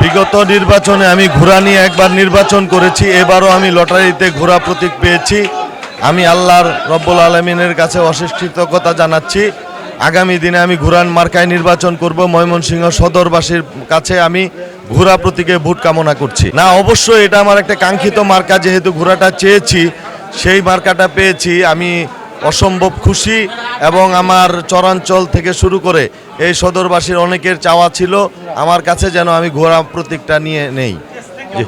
বিগত নির্বাচনে আমি ঘোড়া নিয়ে একবার নির্বাচন করেছি, এবারও আমি লটারিতে ঘোড়া প্রতীক পেয়েছি। আমি আল্লাহর রব্বুল আলমিনের কাছে অশেষ কৃতজ্ঞতা জানাচ্ছি। আগামী দিনে আমি ঘোড়ার মার্কায় নির্বাচন করব। ময়মনসিংহ সদরবাসীর কাছে আমি ঘোড়া প্রতীকে ভোট কামনা করছি। না, অবশ্যই এটা আমার একটা কাঙ্ক্ষিত মার্কা, যেহেতু ঘোড়াটা চেয়েছি, সেই মার্কাটা পেয়েছি। আমি অসম্ভব খুশি এবং আমার চরাঞ্চল থেকে শুরু করে এই সদরবাসীর অনেকের চাওয়া ছিল আমার কাছে যেন আমি ঘোড়া প্রতীকটা নিয়ে নেই। জি।